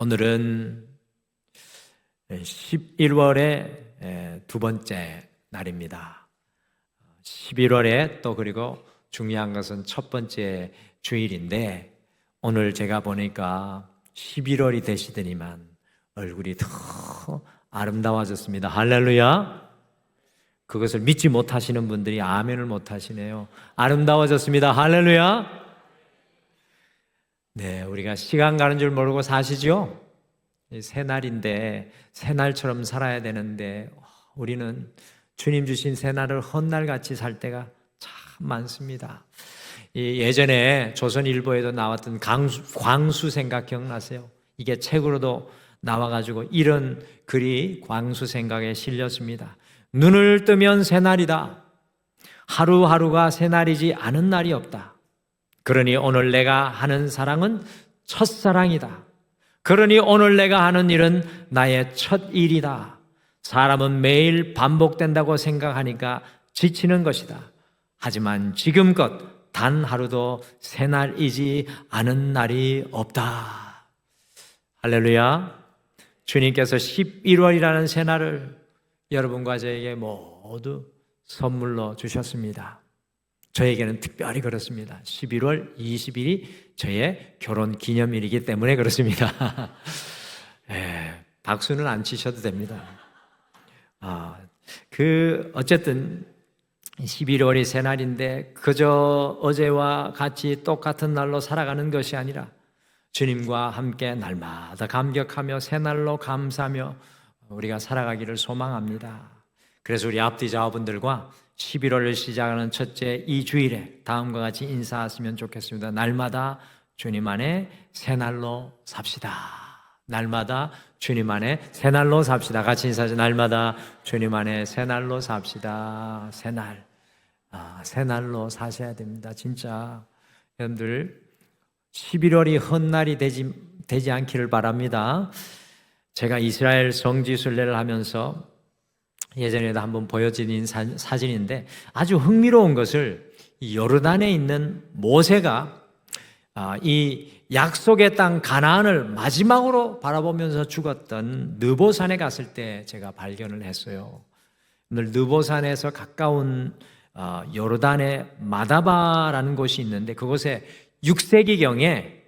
오늘은 11월의 두 번째 날입니다. 11월에 또 그리고 중요한 것은 첫 번째 주일인데 오늘 제가 보니까 11월이 되시더니만 얼굴이 더 아름다워졌습니다. 할렐루야. 그것을 믿지 못하시는 분들이 아멘을 못하시네요. 아름다워졌습니다. 할렐루야. 네, 우리가 시간 가는 줄 모르고 사시죠? 새날인데 새날처럼 살아야 되는데 우리는 주님 주신 새날을 헛날같이 살 때가 참 많습니다. 예전에 조선일보에도 나왔던 광수생각 기억나세요? 이게 책으로도 나와가지고 이런 글이 광수생각에 실렸습니다. 눈을 뜨면 새날이다. 하루하루가 새날이지 않은 날이 없다. 그러니 오늘 내가 하는 사랑은 첫사랑이다. 그러니 오늘 내가 하는 일은 나의 첫 일이다. 사람은 매일 반복된다고 생각하니까 지치는 것이다. 하지만 지금껏 단 하루도 새날이지 않은 날이 없다. 할렐루야. 주님께서 11월이라는 새날을 여러분과 저에게 모두 선물로 주셨습니다. 저에게는 특별히 그렇습니다. 11월 20일이 저의 결혼 기념일이기 때문에 그렇습니다. 박수는 안 치셔도 됩니다. 어쨌든 11월이 새날인데 그저 어제와 같이 똑같은 날로 살아가는 것이 아니라 주님과 함께 날마다 감격하며 새날로 감사하며 우리가 살아가기를 소망합니다. 그래서 우리 앞뒤 자녀분들과 11월을 시작하는 첫째 이 주일에 다음과 같이 인사하시면 좋겠습니다. 날마다 주님 안에 새날로 삽시다. 날마다 주님 안에 새날로 삽시다. 같이 인사하시죠. 날마다 주님 안에 새날로 삽시다. 새날. 새날로 사셔야 됩니다. 진짜 여러분들 11월이 헛날이 되지 않기를 바랍니다. 제가 이스라엘 성지순례를 하면서 예전에도 한번 보여드린 사진인데 아주 흥미로운 것을 요르단에 있는 모세가 이 약속의 땅 가나안을 마지막으로 바라보면서 죽었던 느보산에 갔을 때 제가 발견을 했어요. 오늘 느보산에서 가까운 요르단의 마다바라는 곳이 있는데 그곳에 6세기경에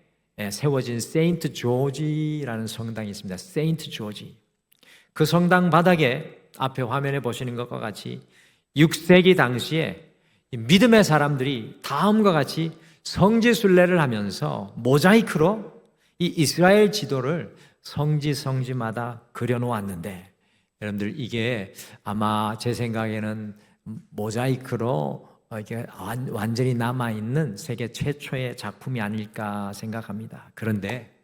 세워진 세인트 조지라는 성당이 있습니다. 세인트 조지. 그 성당 바닥에 앞에 화면에 보시는 것과 같이 6세기 당시에 믿음의 사람들이 다음과 같이 성지순례를 하면서 모자이크로 이 이스라엘 지도를 성지마다 그려놓았는데 여러분들 이게 아마 제 생각에는 모자이크로 이게 완전히 남아있는 세계 최초의 작품이 아닐까 생각합니다. 그런데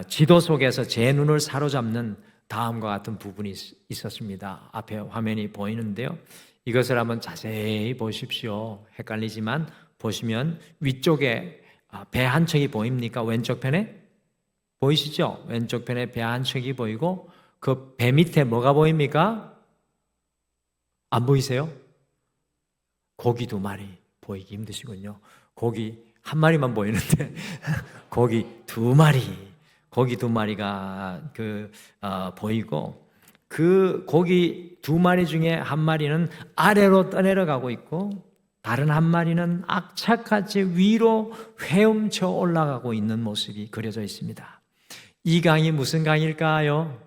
지도 속에서 제 눈을 사로잡는 다음과 같은 부분이 있었습니다. 앞에 화면이 보이는데요. 이것을 한번 자세히 보십시오. 헷갈리지만 보시면 위쪽에 배 한 척이 보입니까? 왼쪽 편에? 보이시죠? 왼쪽 편에 배 한 척이 보이고 그 배 밑에 뭐가 보입니까? 안 보이세요? 고기 2마리 보이기 힘드시군요. 고기 한 마리만 보이는데 고기 2마리. 고기 2마리가 보이고 그 고기 2마리 중에 한 마리는 아래로 떠내려가고 있고 다른 한 마리는 악착같이 위로 헤엄쳐 올라가고 있는 모습이 그려져 있습니다. 이 강이 무슨 강일까요?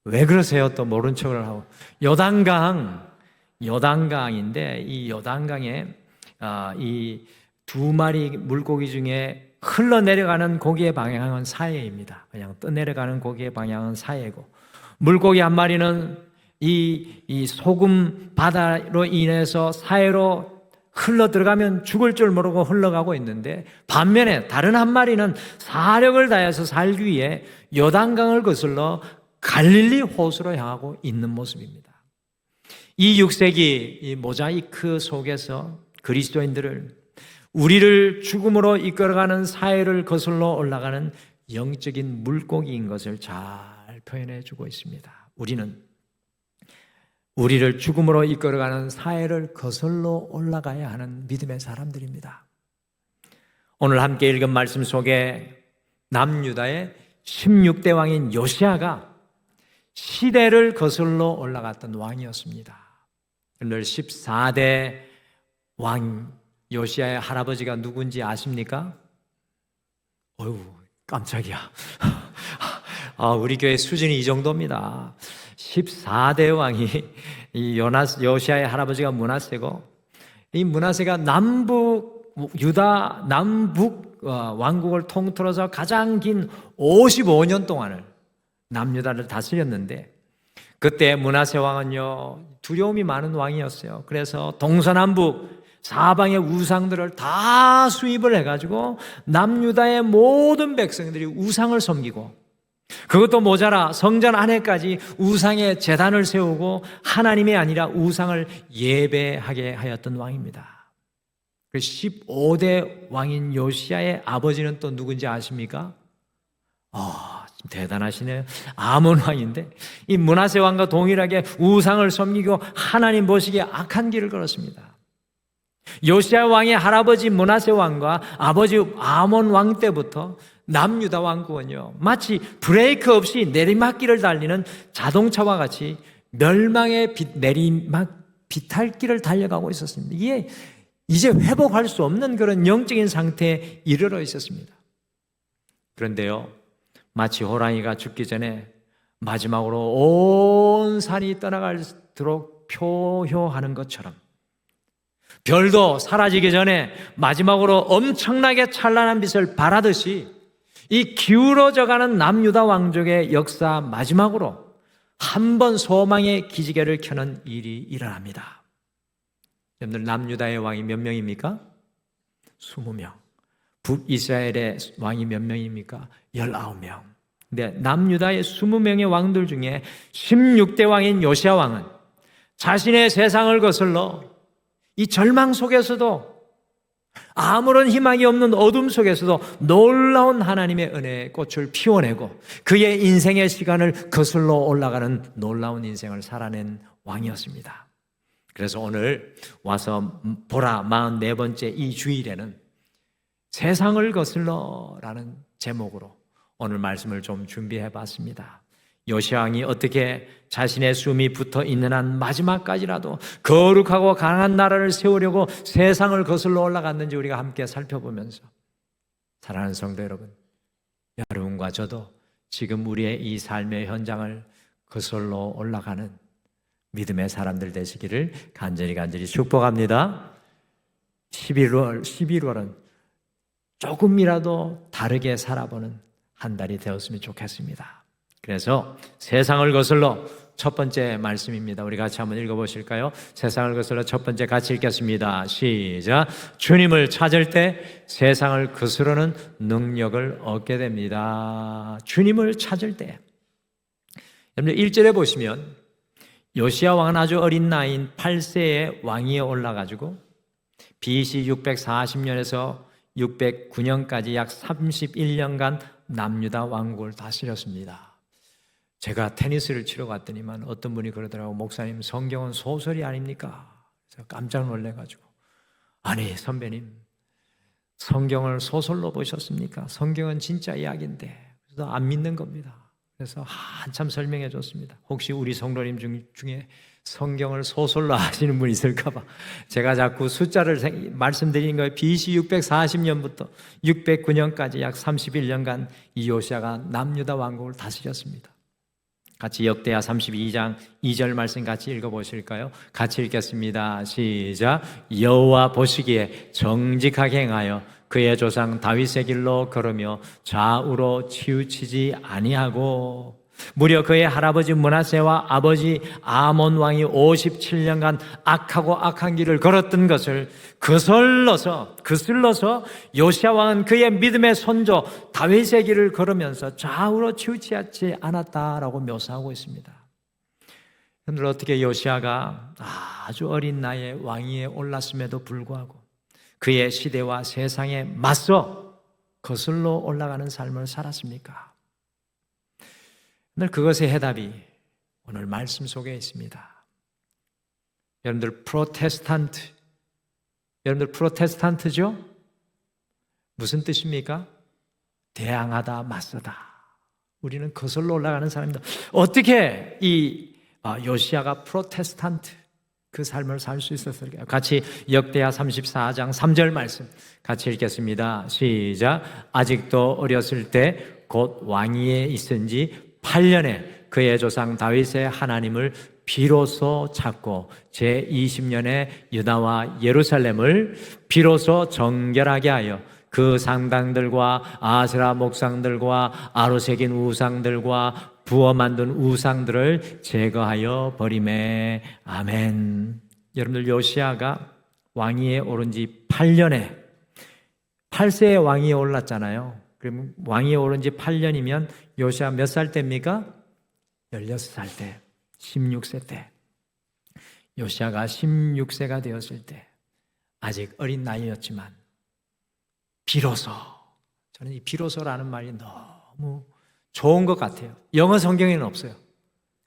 왜 그러세요? 또 모른 척을 하고. 요단강인데 이 요단강에 이 2마리 물고기 중에 흘러내려가는 고기의 방향은 사해입니다. 그냥 떠내려가는 고기의 방향은 사해고 물고기 한 마리는 이 소금 바다로 인해서 사해로 흘러 들어가면 죽을 줄 모르고 흘러가고 있는데 반면에 다른 한 마리는 사력을 다해서 살기 위해 요단강을 거슬러 갈릴리 호수로 향하고 있는 모습입니다. 이 6세기 이 모자이크 속에서 그리스도인들을 우리를 죽음으로 이끌어가는 사해를 거슬러 올라가는 영적인 물고기인 것을 잘 표현해 주고 있습니다. 우리를 죽음으로 이끌어가는 사해를 거슬러 올라가야 하는 믿음의 사람들입니다. 오늘 함께 읽은 말씀 속에 남유다의 16대 왕인 요시야가 시대를 거슬러 올라갔던 왕이었습니다. 오늘 14대 왕 요시야의 할아버지가 누군지 아십니까? 어휴, 깜짝이야. 우리 교회 수준이 이 정도입니다. 14대 왕이 이 요시야의 할아버지가 므낫세고, 이 므낫세가 유다 남북 왕국을 통틀어서 가장 긴 55년 동안을 남유다를 다스렸는데, 그때 므낫세 왕은요 두려움이 많은 왕이었어요. 그래서 동서남북 사방의 우상들을 다 수입을 해가지고 남유다의 모든 백성들이 우상을 섬기고, 그것도 모자라 성전 안에까지 우상의 제단을 세우고 하나님이 아니라 우상을 예배하게 하였던 왕입니다. 그 15대 왕인 요시야의 아버지는 또 누군지 아십니까? 대단하시네요. 아몬 왕인데, 이 므낫세 왕과 동일하게 우상을 섬기고 하나님 보시기에 악한 길을 걸었습니다. 요시야 왕의 할아버지 므낫세 왕과 아버지 아몬 왕 때부터 남유다 왕국은요 마치 브레이크 없이 내리막길을 달리는 자동차와 같이 멸망의 내리막 비탈길을 달려가고 있었습니다. 이게 이제 회복할 수 없는 그런 영적인 상태에 이르러 있었습니다. 그런데요, 마치 호랑이가 죽기 전에 마지막으로 온 산이 떠나갈도록 표효하는 것처럼, 별도 사라지기 전에 마지막으로 엄청나게 찬란한 빛을 발하듯이, 이 기울어져가는 남유다 왕족의 역사 마지막으로 한 번 소망의 기지개를 켜는 일이 일어납니다. 여러분들, 남유다의 왕이 몇 명입니까? 20명. 북이스라엘의 왕이 몇 명입니까? 19명. 근데 남유다의 20명의 왕들 중에 16대 왕인 요시야 왕은 자신의 세상을 거슬러 이 절망 속에서도, 아무런 희망이 없는 어둠 속에서도 놀라운 하나님의 은혜의 꽃을 피워내고 그의 인생의 시간을 거슬러 올라가는 놀라운 인생을 살아낸 왕이었습니다. 그래서 오늘 와서 보라 44번째 이 주일에는 세상을 거슬러라는 제목으로 오늘 말씀을 좀 준비해 봤습니다. 요시야 왕이 어떻게 자신의 숨이 붙어 있는 한 마지막까지라도 거룩하고 강한 나라를 세우려고 세상을 거슬러 올라갔는지 우리가 함께 살펴보면서, 사랑하는 성도 여러분, 여러분과 저도 지금 우리의 이 삶의 현장을 거슬러 올라가는 믿음의 사람들 되시기를 간절히 축복합니다. 11월은 조금이라도 다르게 살아보는 한 달이 되었으면 좋겠습니다. 그래서 세상을 거슬러, 첫 번째 말씀입니다. 우리 같이 한번 읽어보실까요? 세상을 거슬러 첫 번째 같이 읽겠습니다. 시작. 주님을 찾을 때 세상을 거스르는 능력을 얻게 됩니다. 주님을 찾을 때. 여러분 1절에 보시면 요시야 왕은 아주 어린 나이인 8세의 왕위에 올라가지고 BC 640년에서 609년까지 약 31년간 남유다 왕국을 다스렸습니다. 제가 테니스를 치러 갔더니만 어떤 분이 그러더라고요. 목사님, 성경은 소설이 아닙니까? 그래서 깜짝 놀래가지고, 아니 선배님, 성경을 소설로 보셨습니까? 성경은 진짜 이야기인데. 그래서 안 믿는 겁니다. 그래서 한참 설명해 줬습니다. 혹시 우리 성도님 중에 성경을 소설로 아시는 분이 있을까 봐 제가 자꾸 숫자를 말씀드리는 거예요. BC 640년부터 609년까지 약 31년간 이 요시야가 남유다 왕국을 다스렸습니다. 같이 역대하 32장 2절 말씀 같이 읽어보실까요? 같이 읽겠습니다. 시작. 여호와 보시기에 정직하게 행하여 그의 조상 다윗의 길로 걸으며 좌우로 치우치지 아니하고, 무려 그의 할아버지 므낫세와 아버지 아몬 왕이 57년간 악하고 악한 길을 걸었던 것을 거슬러서 요시야 왕은 그의 믿음의 손조 다윗의 길을 걸으면서 좌우로 치우치지 않았다라고 묘사하고 있습니다. 그런데 어떻게 요시야가 아주 어린 나이에 왕위에 올랐음에도 불구하고 그의 시대와 세상에 맞서 거슬러 올라가는 삶을 살았습니까? 오늘 그것의 해답이 오늘 말씀 속에 있습니다. 여러분들 프로테스탄트죠? 무슨 뜻입니까? 대항하다 맞서다. 우리는 거슬러 올라가는 사람입니다. 어떻게 이 요시야가 프로테스탄트 그 삶을 살 수 있었을까요? 같이 역대하 34장 3절 말씀 같이 읽겠습니다. 시작. 아직도 어렸을 때 곧 왕위에 있은 지 8년에 그의 조상 다윗의 하나님을 비로소 찾고 제20년에 유다와 예루살렘을 비로소 정결하게 하여 그 상당들과 아세라 목상들과 아로 새긴 우상들과 부어 만든 우상들을 제거하여 버리매. 아멘. 여러분들, 요시야가 왕위에 오른 지 8년에 8세에 왕위에 올랐잖아요. 그러면 왕위에 오른 지 8년이면 요시야 몇 살 때입니까? 16살 때, 16세 때. 요시야가 16세가 되었을 때 아직 어린 나이였지만 비로소, 저는 이 비로소라는 말이 너무 좋은 것 같아요. 영어 성경에는 없어요.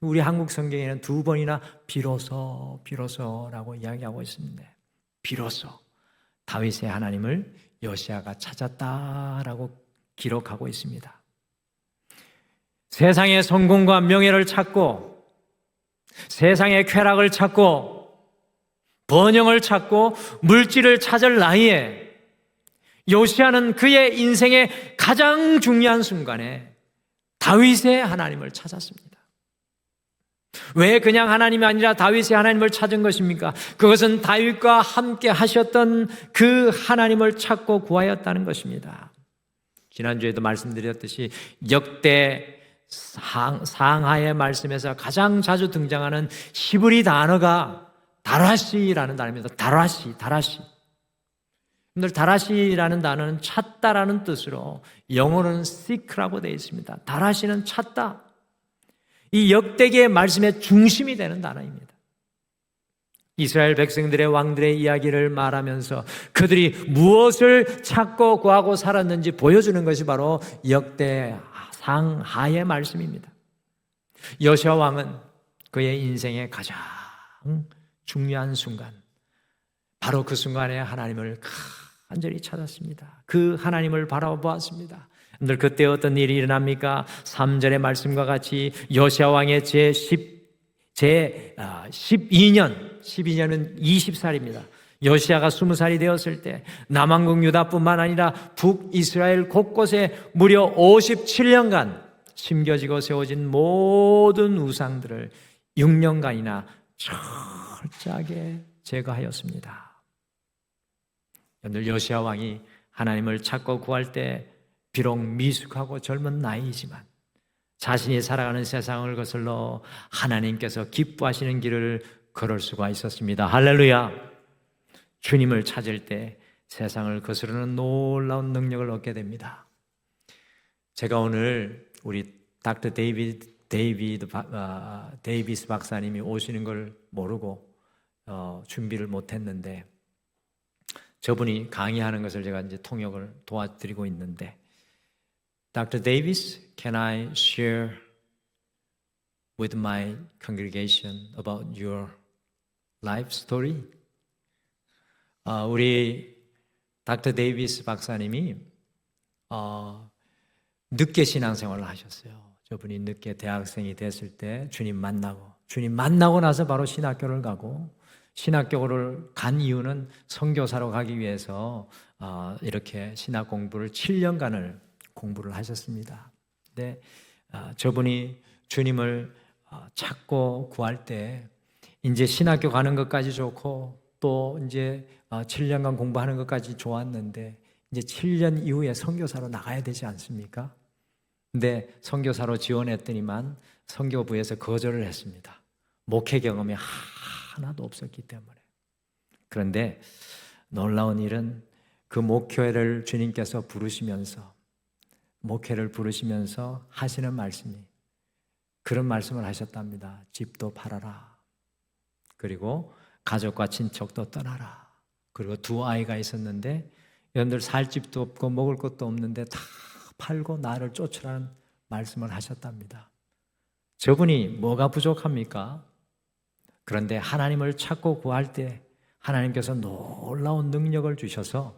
우리 한국 성경에는 2번이나 비로소라고 이야기하고 있습니다. 비로소 다윗의 하나님을 요시야가 찾았다라고 기록하고 있습니다. 세상의 성공과 명예를 찾고 세상의 쾌락을 찾고 번영을 찾고 물질을 찾을 나이에 요시야는 그의 인생의 가장 중요한 순간에 다윗의 하나님을 찾았습니다. 왜 그냥 하나님이 아니라 다윗의 하나님을 찾은 것입니까? 그것은 다윗과 함께 하셨던 그 하나님을 찾고 구하였다는 것입니다. 지난주에도 말씀드렸듯이 역대 상하의 말씀에서 가장 자주 등장하는 히브리 단어가 다라시라는 단어입니다. 다라시. 여러분들, 다라시라는 단어는 찾다라는 뜻으로 영어로는 seek라고 되어 있습니다. 다라시는 찾다. 이 역대기의 말씀의 중심이 되는 단어입니다. 이스라엘 백성들의 왕들의 이야기를 말하면서 그들이 무엇을 찾고 구하고 살았는지 보여주는 것이 바로 역대 상하의 말씀입니다. 요시야 왕은 그의 인생의 가장 중요한 순간, 바로 그 순간에 하나님을 간절히 찾았습니다. 그 하나님을 바라보았습니다. 여러분들, 그때 어떤 일이 일어납니까? 3절의 말씀과 같이 요시야 왕의 제12년은 20살입니다. 요시야가 20살이 되었을 때 남왕국 유다뿐만 아니라 북이스라엘 곳곳에 무려 57년간 심겨지고 세워진 모든 우상들을 6년간이나 철저하게 제거하였습니다. 여러분들, 요시야 왕이 하나님을 찾고 구할 때 비록 미숙하고 젊은 나이이지만 자신이 살아가는 세상을 거슬러 하나님께서 기뻐하시는 길을 걸을 수가 있었습니다. 할렐루야. 주님을 찾을 때 세상을 거스르는 놀라운 능력을 얻게 됩니다. 제가 오늘 우리 닥터 데이비스 박사님이 오시는 걸 모르고 준비를 못했는데, 저분이 강의하는 것을 제가 이제 통역을 도와드리고 있는데, Dr. Davis, can I share with my congregation about your life story? 우리 닥터 데이비스 박사님이 늦게 신앙생활을 하셨어요. 저분이 늦게 대학생이 됐을 때 주님 만나고 나서 바로 신학교를 가고, 신학교를 간 이유는 선교사로 가기 위해서 이렇게 신학 공부를 7년간을 공부를 하셨습니다. 근데 저분이 주님을 찾고 구할 때 이제 신학교 가는 것까지 좋고 또 이제 7년간 공부하는 것까지 좋았는데 이제 7년 이후에 선교사로 나가야 되지 않습니까? 근데 선교사로 지원했더니만 선교부에서 거절을 했습니다. 목회 경험이 하나도 없었기 때문에. 그런데 놀라운 일은 그 목회를 주님께서 목회를 부르시면서 하시는 말씀이 그런 말씀을 하셨답니다. 집도 팔아라. 그리고 가족과 친척도 떠나라. 그리고 2아이가 있었는데 여러분들 살 집도 없고 먹을 것도 없는데 다 팔고 나를 쫓으라는 말씀을 하셨답니다. 저분이 뭐가 부족합니까? 그런데 하나님을 찾고 구할 때 하나님께서 놀라운 능력을 주셔서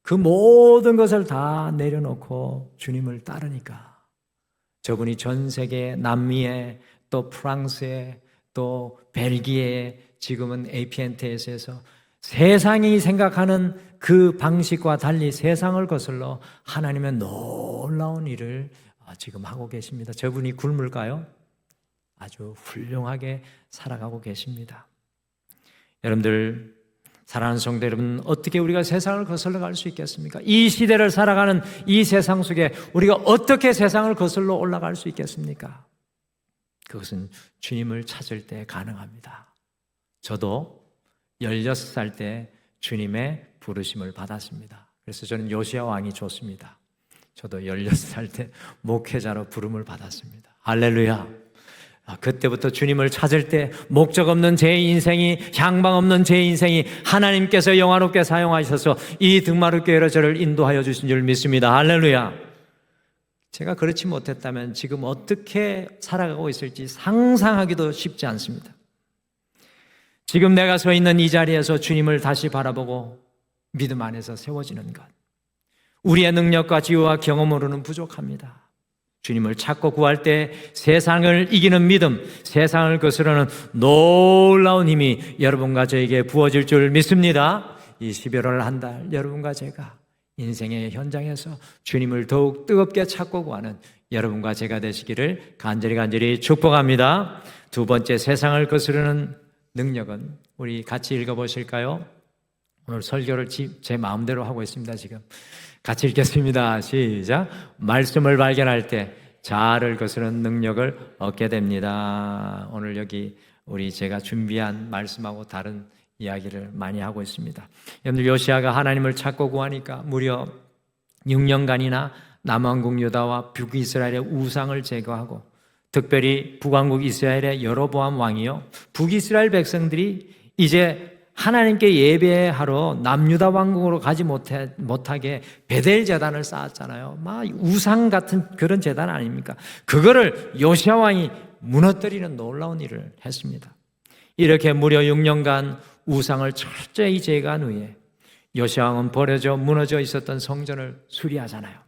그 모든 것을 다 내려놓고 주님을 따르니까 저분이 전 세계 남미에 또 프랑스에 또 벨기에에 지금은 APNTS에서 세상이 생각하는 그 방식과 달리 세상을 거슬러 하나님의 놀라운 일을 지금 하고 계십니다. 저분이 굶을까요? 아주 훌륭하게 살아가고 계십니다. 여러분들, 사랑하는 성도 여러분, 어떻게 우리가 세상을 거슬러 갈 수 있겠습니까? 이 시대를 살아가는 이 세상 속에 우리가 어떻게 세상을 거슬러 올라갈 수 있겠습니까? 그것은 주님을 찾을 때 가능합니다. 저도 16살 때 주님의 부르심을 받았습니다. 그래서 저는 요시야 왕이 좋습니다. 저도 16살 때 목회자로 부름을 받았습니다. 할렐루야. 그때부터 주님을 찾을 때 목적 없는 제 인생이, 향방 없는 제 인생이 하나님께서 영화롭게 사용하셔서 이 등마룻교회로 저를 인도하여 주신 줄 믿습니다. 할렐루야. 제가 그렇지 못했다면 지금 어떻게 살아가고 있을지 상상하기도 쉽지 않습니다. 지금 내가 서 있는 이 자리에서 주님을 다시 바라보고 믿음 안에서 세워지는 것, 우리의 능력과 지혜와 경험으로는 부족합니다. 주님을 찾고 구할 때 세상을 이기는 믿음, 세상을 거스르는 놀라운 힘이 여러분과 저에게 부어질 줄 믿습니다. 이 11월 한 달 여러분과 제가 인생의 현장에서 주님을 더욱 뜨겁게 찾고 구하는 여러분과 제가 되시기를 간절히 축복합니다. 두 번째, 세상을 거스르는 능력은 우리 같이 읽어보실까요? 오늘 설교를 제 마음대로 하고 있습니다. 지금 같이 읽겠습니다. 시작. 말씀을 발견할 때 자아를 거스르는 능력을 얻게 됩니다. 오늘 여기 제가 준비한 말씀하고 다른 이야기를 많이 하고 있습니다. 여러분들, 요시야가 하나님을 찾고 구하니까 무려 6년간이나 남왕국 유다와 북이스라엘의 우상을 제거하고, 특별히 북왕국 이스라엘의 여로보암 왕이요, 북이스라엘 백성들이 이제 하나님께 예배하러 남유다 왕국으로 가지 못하게 베델 제단을 쌓았잖아요. 막 우상 같은 그런 제단 아닙니까? 그거를 요시야 왕이 무너뜨리는 놀라운 일을 했습니다. 이렇게 무려 6년간 우상을 철저히 제거한 후에 요시야 왕은 버려져 무너져 있었던 성전을 수리하잖아요.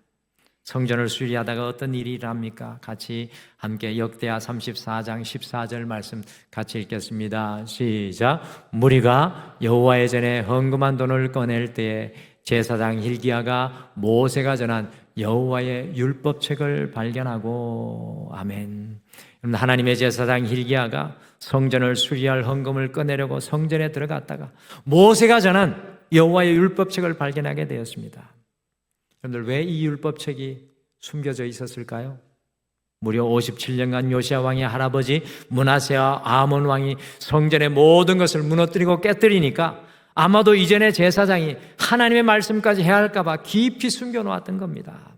성전을 수리하다가 어떤 일이 일어납니까? 같이 함께 역대하 34장 14절 말씀 같이 읽겠습니다. 시작. 무리가 여호와의 전에 헌금한 돈을 꺼낼 때에 제사장 hil기야가 모세가 전한 여호와의 율법책을 발견하고, 아멘. 하나님의 제사장 hil기야가 성전을 수리할 헌금을 꺼내려고 성전에 들어갔다가 모세가 전한 여호와의 율법책을 발견하게 되었습니다. 여러분들, 왜 이 율법책이 숨겨져 있었을까요? 무려 57년간 요시야 왕의 할아버지 므낫세와 아몬 왕이 성전의 모든 것을 무너뜨리고 깨뜨리니까 아마도 이전의 제사장이 하나님의 말씀까지 해야 할까 봐 깊이 숨겨놓았던 겁니다.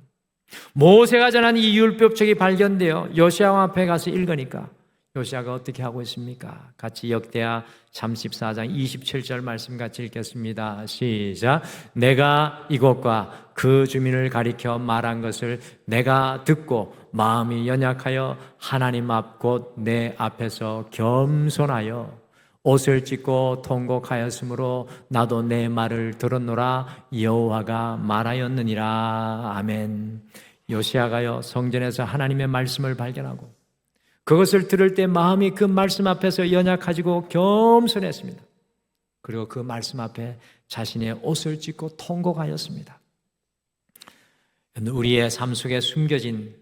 모세가 전한 이 율법책이 발견되어 요시야 왕 앞에 가서 읽으니까 요시야가 어떻게 하고 있습니까? 같이 역대하 34장 27절 말씀 같이 읽겠습니다. 시작. 내가 이곳과 그 주민을 가리켜 말한 것을 내가 듣고 마음이 연약하여 하나님 앞 곧 내 앞에서 겸손하여 옷을 찢고 통곡하였으므로 나도 내 말을 들었노라 여호와가 말하였느니라. 아멘. 요시야가요, 성전에서 하나님의 말씀을 발견하고 그것을 들을 때 마음이 그 말씀 앞에서 연약해지고 겸손했습니다. 그리고 그 말씀 앞에 자신의 옷을 찢고 통곡하였습니다. 우리의 삶 속에 숨겨진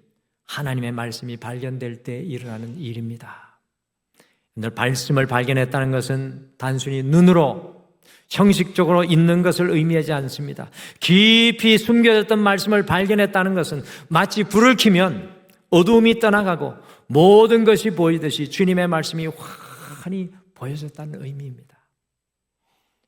하나님의 말씀이 발견될 때 일어나는 일입니다. 말씀을 발견했다는 것은 단순히 눈으로 형식적으로 있는 것을 의미하지 않습니다. 깊이 숨겨졌던 말씀을 발견했다는 것은 마치 불을 켜면 어두움이 떠나가고 모든 것이 보이듯이 주님의 말씀이 환히 보여졌다는 의미입니다.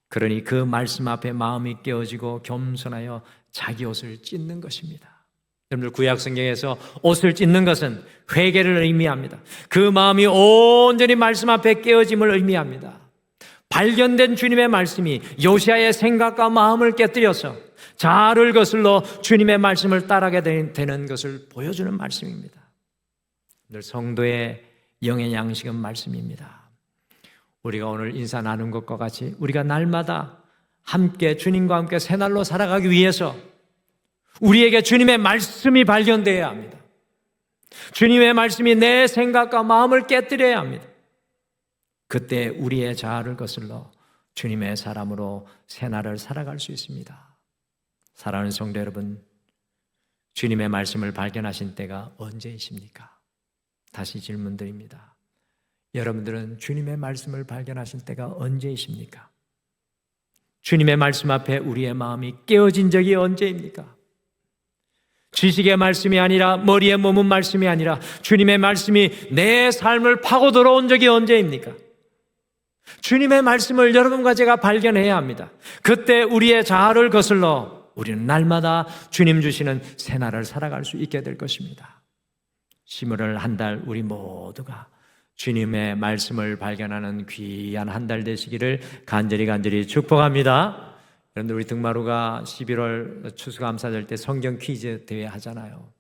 그러니 그 말씀 앞에 마음이 깨어지고 겸손하여 자기 옷을 찢는 것입니다. 여러분들, 구약 성경에서 옷을 찢는 것은 회개를 의미합니다. 그 마음이 온전히 말씀 앞에 깨어짐을 의미합니다. 발견된 주님의 말씀이 요시야의 생각과 마음을 깨뜨려서 자아를 거슬러 주님의 말씀을 따르게 되는 것을 보여주는 말씀입니다. 늘 성도의 영의 양식은 말씀입니다. 우리가 오늘 인사 나눈 것과 같이 우리가 날마다 함께 주님과 함께 새날로 살아가기 위해서 우리에게 주님의 말씀이 발견되어야 합니다. 주님의 말씀이 내 생각과 마음을 깨뜨려야 합니다. 그때 우리의 자아를 거슬러 주님의 사람으로 새날을 살아갈 수 있습니다. 사랑하는 성도 여러분, 주님의 말씀을 발견하신 때가 언제이십니까? 다시 질문드립니다. 여러분들은 주님의 말씀을 발견하신 때가 언제이십니까? 주님의 말씀 앞에 우리의 마음이 깨어진 적이 언제입니까? 지식의 말씀이 아니라, 머리에 머문 말씀이 아니라 주님의 말씀이 내 삶을 파고 들어온 적이 언제입니까? 주님의 말씀을 여러분과 제가 발견해야 합니다. 그때 우리의 자아를 거슬러 우리는 날마다 주님 주시는 새날을 살아갈 수 있게 될 것입니다. 11월 한 달 우리 모두가 주님의 말씀을 발견하는 귀한 한 달 되시기를 간절히 축복합니다. 여러분들, 우리 등마루가 11월 추수감사절 때 성경 퀴즈 대회 하잖아요.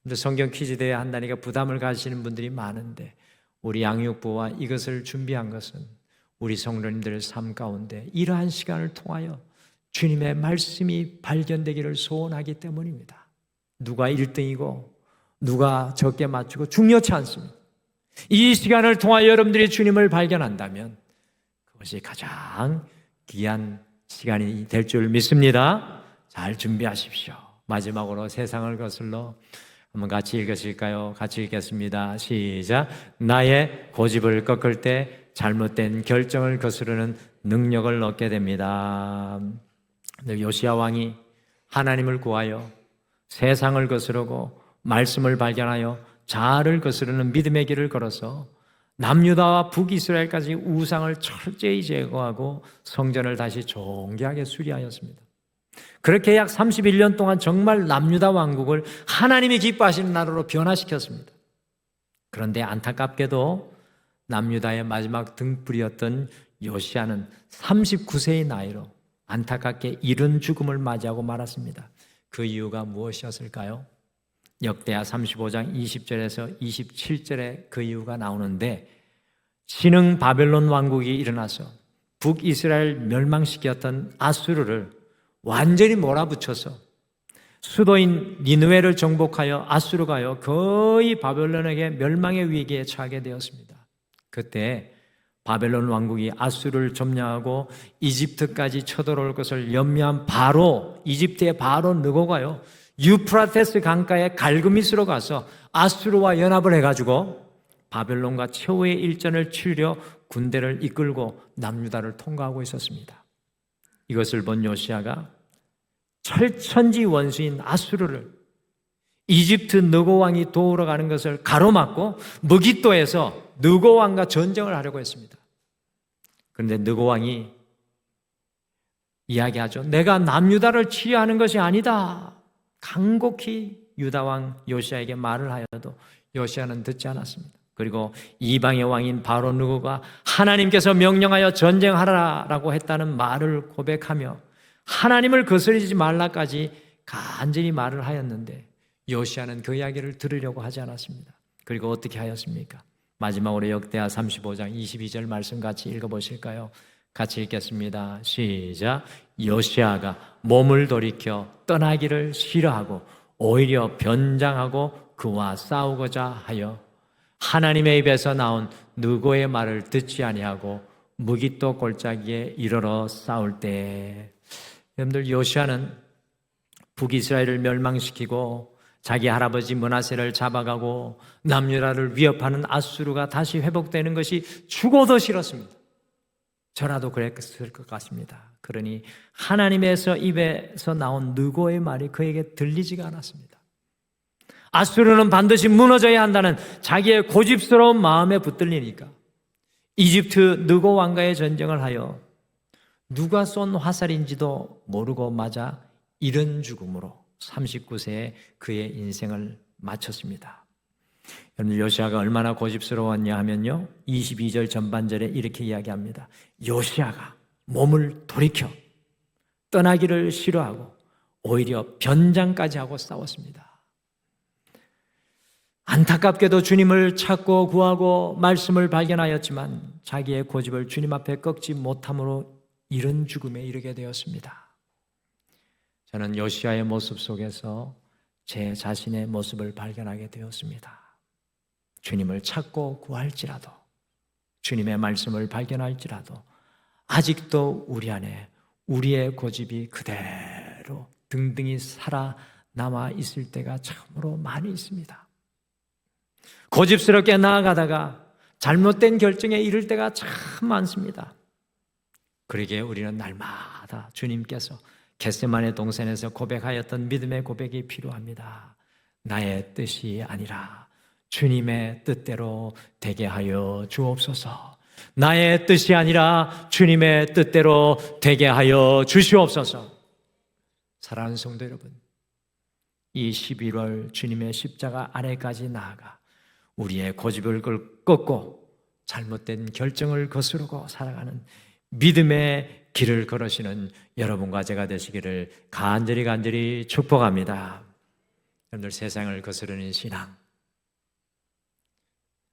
근데 성경 퀴즈 대회 한다니까 부담을 가지시는 분들이 많은데, 우리 양육부와 이것을 준비한 것은 우리 성도님들의 삶 가운데 이러한 시간을 통하여 주님의 말씀이 발견되기를 소원하기 때문입니다. 누가 1등이고 누가 적게 맞추고 중요치 않습니다. 이 시간을 통하여 여러분들이 주님을 발견한다면 그것이 가장 귀한 시간이 될 줄 믿습니다. 잘 준비하십시오. 마지막으로 세상을 거슬러 한번 같이 읽으실까요? 같이 읽겠습니다. 시작. 나의 고집을 꺾을 때 잘못된 결정을 거스르는 능력을 얻게 됩니다. 요시야 왕이 하나님을 구하여 세상을 거스르고 말씀을 발견하여 자아를 거스르는 믿음의 길을 걸어서 남유다와 북이스라엘까지 우상을 철저히 제거하고 성전을 다시 존귀하게 수리하였습니다. 그렇게 약 31년 동안 정말 남유다 왕국을 하나님이 기뻐하시는 나라로 변화시켰습니다. 그런데 안타깝게도 남유다의 마지막 등불이었던 요시야는 39세의 나이로 안타깝게 이른 죽음을 맞이하고 말았습니다. 그 이유가 무엇이었을까요? 역대하 35장 20절에서 27절에 그 이유가 나오는데, 신흥 바벨론 왕국이 일어나서 북이스라엘 멸망시켰던 아수르를 완전히 몰아붙여서 수도인 니느웨를 정복하여 아수르가요 거의 바벨론에게 멸망의 위기에 처하게 되었습니다. 그때 바벨론 왕국이 아수르를 점령하고 이집트까지 쳐들어올 것을 염려한 바로, 이집트의 바로 느고가요 유프라테스 강가의 갈그미스로 가서 아수르와 연합을 해가지고 바벨론과 최후의 일전을 치르려 군대를 이끌고 남유다를 통과하고 있었습니다. 이것을 본 요시야가 철천지 원수인 아수르를 이집트 느고 왕이 도우러 가는 것을 가로막고 무깃도에서 느고 왕과 전쟁을 하려고 했습니다. 그런데 느고 왕이 이야기하죠. 내가 남유다를 치유하는 것이 아니다. 간곡히 유다 왕 요시야에게 말을 하여도 요시야는 듣지 않았습니다. 그리고 이방의 왕인 바로 느고가 하나님께서 명령하여 전쟁하라라고 했다는 말을 고백하며 하나님을 거스르지 말라까지 간절히 말을 하였는데 요시야는 그 이야기를 들으려고 하지 않았습니다. 그리고 어떻게 하였습니까? 마지막으로 역대하 35장 22절 말씀 같이 읽어보실까요? 같이 읽겠습니다. 시작. 요시야가 몸을 돌이켜 떠나기를 싫어하고 오히려 변장하고 그와 싸우고자 하여 하나님의 입에서 나온 느고의 말을 듣지 아니하고 무깃도 골짜기에 이르러 싸울 때, 여러분들, 요시야는 북이스라엘을 멸망시키고 자기 할아버지 므낫세를 잡아가고 남유다를 위협하는 아수르가 다시 회복되는 것이 죽어도 싫었습니다. 저라도 그랬을 것 같습니다. 그러니 하나님에서 입에서 나온 느고의 말이 그에게 들리지가 않았습니다. 아수르는 반드시 무너져야 한다는 자기의 고집스러운 마음에 붙들리니까 이집트 느고 왕과의 전쟁을 하여 누가 쏜 화살인지도 모르고 맞아 이른 죽음으로 39세에 그의 인생을 마쳤습니다. 여러분, 요시야가 얼마나 고집스러웠냐 하면요 22절 전반절에 이렇게 이야기합니다. 요시야가 몸을 돌이켜 떠나기를 싫어하고 오히려 변장까지 하고 싸웠습니다. 안타깝게도 주님을 찾고 구하고 말씀을 발견하였지만 자기의 고집을 주님 앞에 꺾지 못함으로 이런 죽음에 이르게 되었습니다. 저는 요시야의 모습 속에서 제 자신의 모습을 발견하게 되었습니다. 주님을 찾고 구할지라도, 주님의 말씀을 발견할지라도 아직도 우리 안에 우리의 고집이 그대로 등등히 살아남아 있을 때가 참으로 많이 있습니다. 고집스럽게 나아가다가 잘못된 결정에 이를 때가 참 많습니다. 그러기에 우리는 날마다 주님께서 겟세마네 동산에서 고백하였던 믿음의 고백이 필요합니다. 나의 뜻이 아니라 주님의 뜻대로 되게 하여 주옵소서. 나의 뜻이 아니라 주님의 뜻대로 되게 하여 주시옵소서. 사랑하는 성도 여러분, 이 11월 주님의 십자가 아래까지 나아가 우리의 고집을 꺾고 잘못된 결정을 거스르고 살아가는 믿음의 길을 걸으시는 여러분과 제가 되시기를 간절히 축복합니다. 여러분들, 세상을 거스르는 신앙,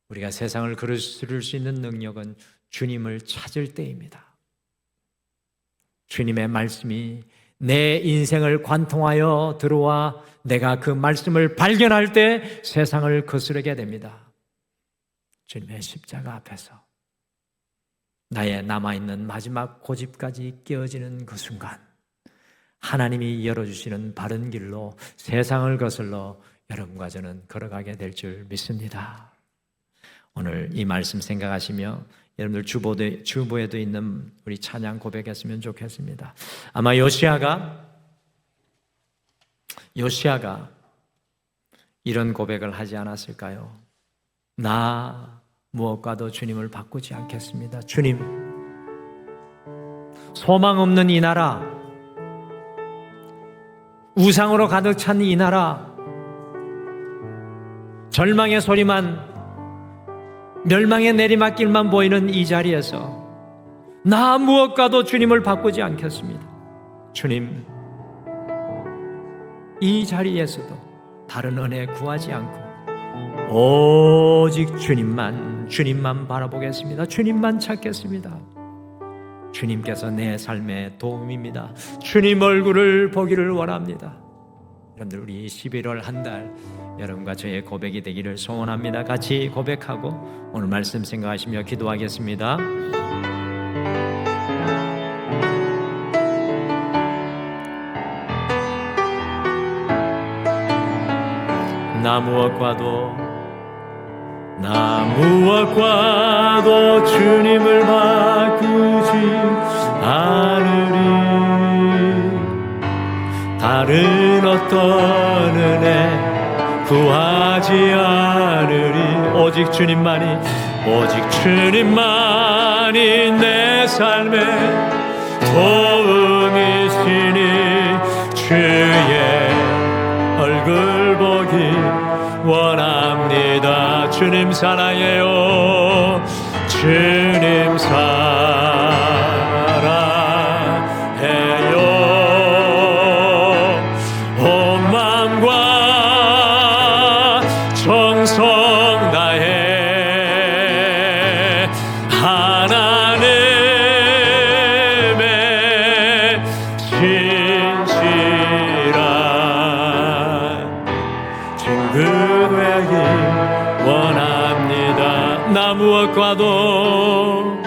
우리가 세상을 거스를 수 있는 능력은 주님을 찾을 때입니다. 주님의 말씀이 내 인생을 관통하여 들어와 내가 그 말씀을 발견할 때 세상을 거스르게 됩니다. 주님의 십자가 앞에서 나의 남아있는 마지막 고집까지 깨어지는 그 순간, 하나님이 열어주시는 바른 길로 세상을 거슬러 여러분과 저는 걸어가게 될 줄 믿습니다. 오늘 이 말씀 생각하시며 여러분들 주보에도 있는 우리 찬양 고백했으면 좋겠습니다. 아마 요시아가 이런 고백을 하지 않았을까요? 나 무엇과도 주님을 바꾸지 않겠습니다. 주님, 소망 없는 이 나라, 우상으로 가득 찬 이 나라, 절망의 소리만, 멸망의 내리막길만 보이는 이 자리에서 나 무엇과도 주님을 바꾸지 않겠습니다. 주님, 이 자리에서도 다른 은혜 구하지 않고 오직 주님만 바라보겠습니다. 주님만 찾겠습니다. 주님께서 내 삶의 도움입니다. 주님 얼굴을 보기를 원합니다. 여러분들, 우리 11월 한 달 여러분과 저의 고백이 되기를 소원합니다. 같이 고백하고 오늘 말씀 생각하시며 기도하겠습니다. 나 무엇과도 주님을 바꾸지 않으리. 다른 어떤 은혜 구하지 않으리. 오직 주님만이 내 삶의 도움이시니 주의 얼굴 보기 원합니다. 주님 사랑해요. 주님 사랑해요. 온 마음과 정성 다해 하나님의 신실한 친구 되기 원합니다. 나 무엇과도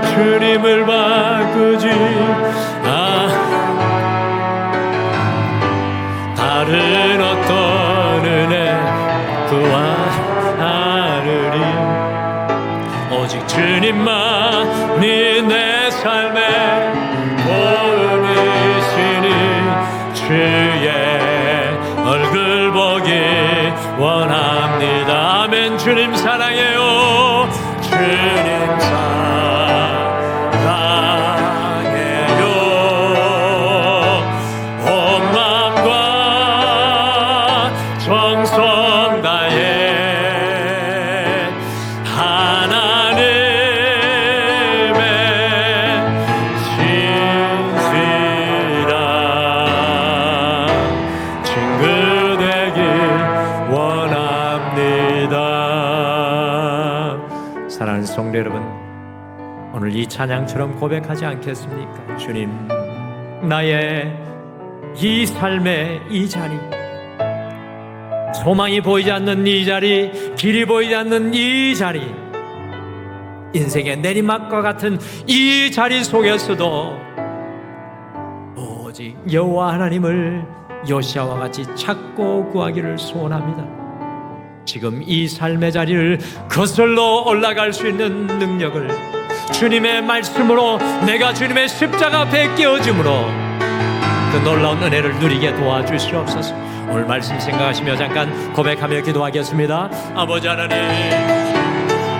주님을 바꾸지 다른 어떤 은혜 구하느니 오직 주님만이 내 삶의 도움이시니 주의 얼굴 보기 원합니다. 아멘. 주님 사랑해요. 주님 사랑해요. 온 마음과 정성 다해 하나님의 신실한 친구 되길 원합니다. 사랑하는 성도 여러분, 오늘 이 찬양처럼 고백하지 않겠습니까? 주님, 나의 이 삶의 이 자리, 소망이 보이지 않는 이 자리, 길이 보이지 않는 이 자리, 인생의 내리막과 같은 이 자리 속에서도 오직 여호와 하나님을 요시아와 같이 찾고 구하기를 소원합니다. 지금 이 삶의 자리를 거슬러 올라갈 수 있는 능력을 주님의 말씀으로, 내가 주님의 십자가 앞에 깨어짐으로 그 놀라운 은혜를 누리게 도와주시옵소서. 오늘 말씀 생각하시며 잠깐 고백하며 기도하겠습니다. 아버지 하나님,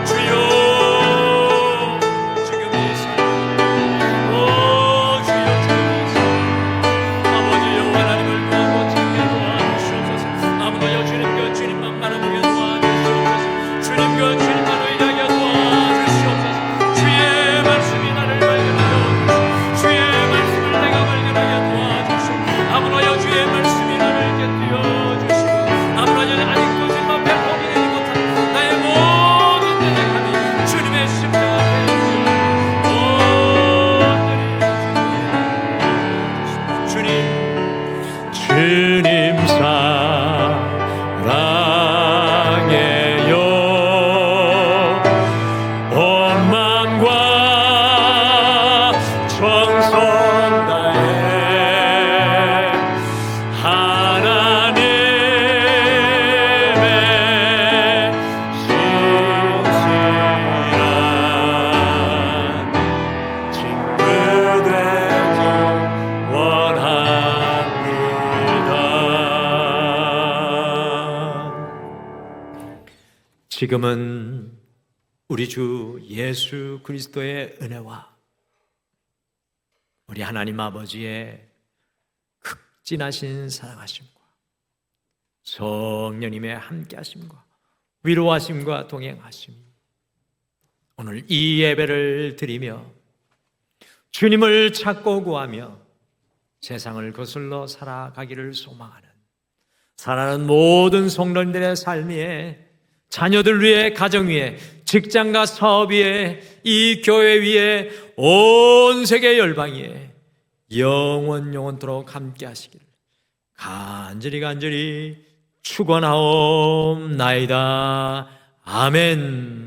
주여, 주님 사랑해요. 온 마음과 정성 다해 하나님의 신실한 친구 되길 지금은 우리 주 예수 그리스도의 은혜와 우리 하나님 아버지의 극진하신 사랑하심과 성령님의 함께하심과 위로하심과 동행하심, 오늘 이 예배를 드리며 주님을 찾고 구하며 세상을 거슬러 살아가기를 소망하는 사랑하는 모든 성도님들의 삶 위에, 자녀들 위에, 가정 위에, 직장과 사업 위에, 이 교회 위에, 온 세계 열방 위에 영원토록 함께 하시기를 간절히 축원하옵나이다. 아멘.